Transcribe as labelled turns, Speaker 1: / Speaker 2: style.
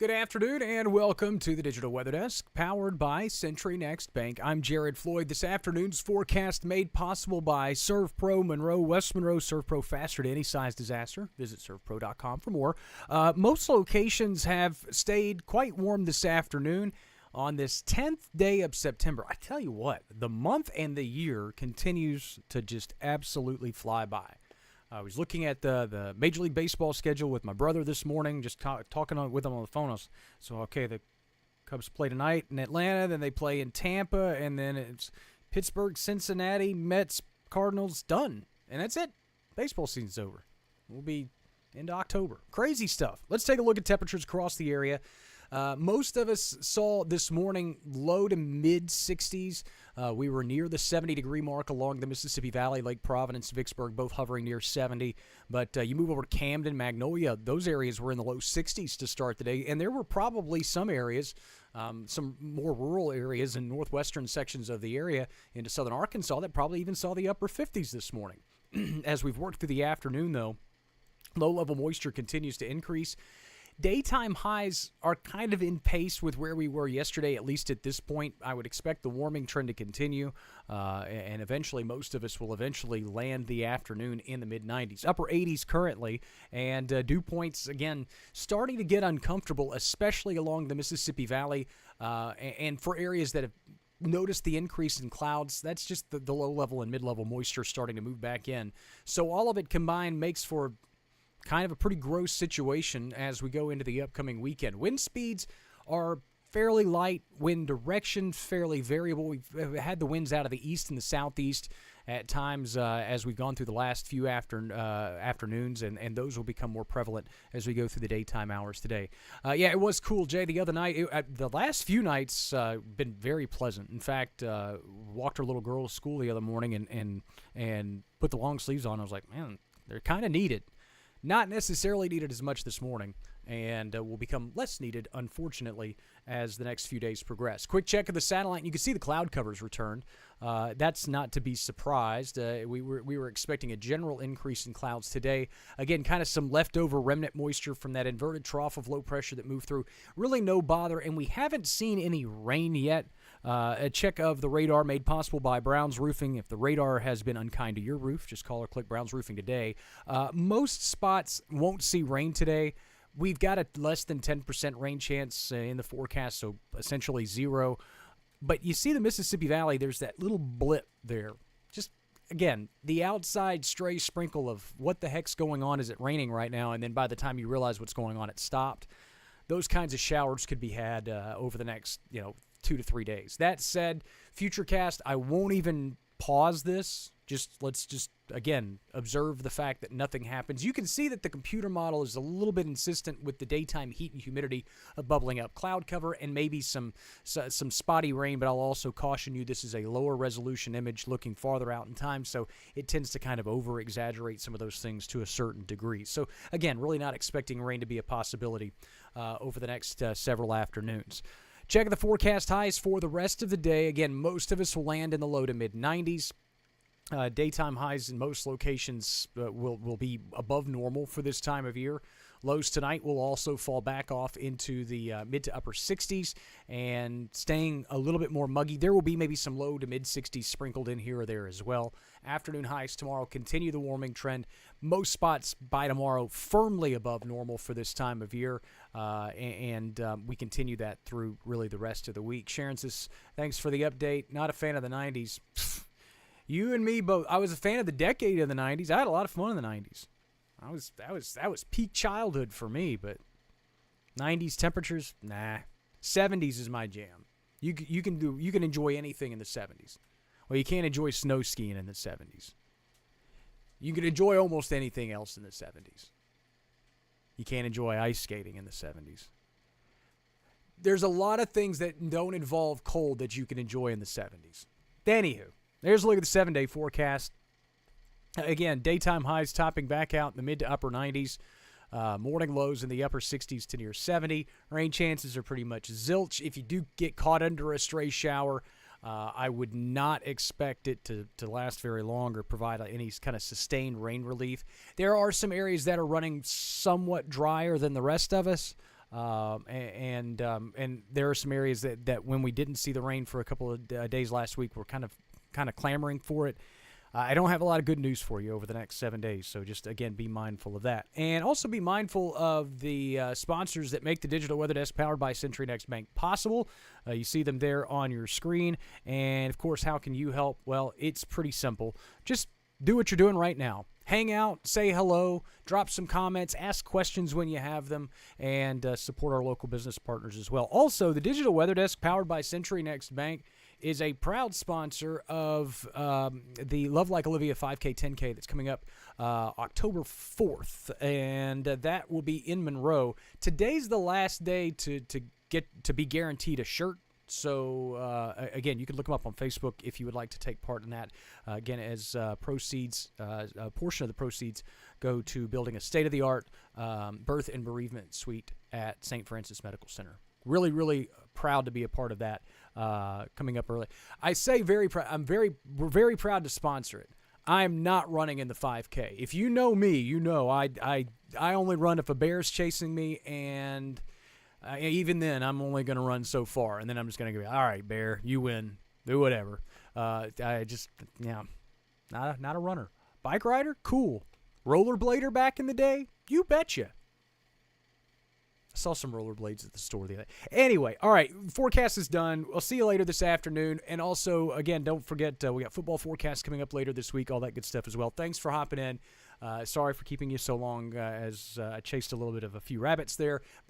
Speaker 1: Good afternoon and welcome to the Digital Weather Desk, powered by Century Next Bank. I'm Jared Floyd. This afternoon's forecast made possible by ServPro Monroe, West Monroe. ServPro, faster to any size disaster. Visit servpro.com for more. Most locations have stayed quite warm this afternoon on this 10th day of September. I tell you what, the month and the year continues to just absolutely fly by. I was looking at the Major League Baseball schedule with my brother this morning, just talking with him on the phone. The Cubs play tonight in Atlanta, then they play in Tampa, and then it's Pittsburgh, Cincinnati, Mets, Cardinals, done. And that's it. Baseball season's over. We'll be into October. Crazy stuff. Let's take a look at temperatures across the area. Most of us saw this morning low to mid-60s. We were near the 70-degree mark along the Mississippi Valley, Lake Providence, Vicksburg, both hovering near 70. But you move over to Camden, Magnolia, those areas were in the low 60s to start the day. And there were probably some areas, some more rural areas in northwestern sections of the area into southern Arkansas that probably even saw the upper 50s this morning. As we've worked through the afternoon, though, low-level moisture continues to increase. Daytime highs are kind of in pace with where we were yesterday, at least at this point. I would expect the warming trend to continue, and eventually most of us will eventually land the afternoon in the mid-90s. Upper 80s currently, and dew points, again, starting to get uncomfortable, especially along the Mississippi Valley, and for areas that have noticed the increase in clouds. That's just the low-level and mid-level moisture starting to move back in. So all of it combined makes for kind of a pretty gross situation as we go into the upcoming weekend. Wind speeds are fairly light, wind direction fairly variable. We've had the winds out of the east and the southeast at times as we've gone through the last few afternoons, and those will become more prevalent as we go through the daytime hours today. It was cool, Jay, the other night. The last few nights been very pleasant. In fact, walked our little girl to school the other morning and put the long sleeves on. I was like, man, they're kind of needed. Not necessarily needed as much this morning, and will become less needed, unfortunately, as the next few days progress. Quick check of the satellite, and you can see the cloud covers returned. That's not to be surprised. We were expecting a general increase in clouds today. Again, kind of some leftover remnant moisture from that inverted trough of low pressure that moved through. Really no bother, and we haven't seen any rain yet. A check of the radar made possible by Brown's Roofing. If the radar has been unkind to your roof, just call or click Brown's Roofing today. Most spots won't see rain today. We've got a less than 10% rain chance in the forecast, so essentially zero. But you see the Mississippi Valley, there's that little blip there. Just, again, the outside stray sprinkle of what the heck's going on. Is it raining right now? And then by the time you realize what's going on, it stopped. Those kinds of showers could be had over the next, 2 to 3 days. That said, Futurecast, I won't even pause this. Let's again observe the fact that nothing happens. You can see that the computer model is a little bit insistent with the daytime heat and humidity bubbling up. Cloud cover and maybe some spotty rain, but I'll also caution you this is a lower resolution image looking farther out in time, so it tends to kind of over-exaggerate some of those things to a certain degree. So again, really not expecting rain to be a possibility over the next several afternoons. Check the forecast highs for the rest of the day. Again, most of us will land in the low to mid-90s. Daytime highs in most locations will be above normal for this time of year. Lows tonight will also fall back off into the mid to upper 60s and staying a little bit more muggy. There will be maybe some low to mid 60s sprinkled in here or there as well. Afternoon highs tomorrow continue the warming trend. Most spots by tomorrow firmly above normal for this time of year, and we continue that through really the rest of the week. Sharon says, thanks for the update. Not a fan of the 90s. You and me both. I was a fan of the decade of the 90s. I had a lot of fun in the 90s. That was peak childhood for me, but 90s temperatures, nah. 70s is my jam. You can enjoy anything in the 70s. Well, you can't enjoy snow skiing in the 70s. You can enjoy almost anything else in the 70s. You can't enjoy ice skating in the 70s. There's a lot of things that don't involve cold that you can enjoy in the 70s. Anywho, there's a look at the 7-day forecast. Again, daytime highs topping back out in the mid to upper 90s. Morning lows in the upper 60s to near 70. Rain chances are pretty much zilch. If you do get caught under a stray shower, I would not expect it to last very long or provide any kind of sustained rain relief. There are some areas that are running somewhat drier than the rest of us. And there are some areas that when we didn't see the rain for a couple of days last week, we're kind of clamoring for it. I don't have a lot of good news for you over the next 7 days, so just, again, be mindful of that. And also be mindful of the sponsors that make the Digital Weather Desk powered by Century Next Bank possible. You see them there on your screen. And, of course, how can you help? Well, it's pretty simple. Just do what you're doing right now. Hang out, say hello, drop some comments, ask questions when you have them, and support our local business partners as well. Also, the Digital Weather Desk powered by Century Next Bank is a proud sponsor of the Love Like Olivia 5K, 10K that's coming up October 4th, and that will be in Monroe. Today's the last day to be guaranteed a shirt. So, again, you can look them up on Facebook if you would like to take part in that. Again, as proceeds, a portion of the proceeds go to building a state-of-the-art birth and bereavement suite at St. Francis Medical Center. Really, really proud to be a part of that coming up early. I say very proud. We're very proud to sponsor it. I'm not running in the 5K. If you know me, you know I only run if a bear's chasing me, and even then, I'm only going to run so far, and then I'm just going to go, all right, bear, you win, do whatever. Not a runner. Bike rider, cool. Rollerblader back in the day, you betcha. I saw some rollerblades at the store the other day. Anyway, all right, forecast is done. We'll see you later this afternoon. And also, again, don't forget, we got football forecasts coming up later this week, all that good stuff as well. Thanks for hopping in. Sorry for keeping you so long as I chased a little bit of a few rabbits there. But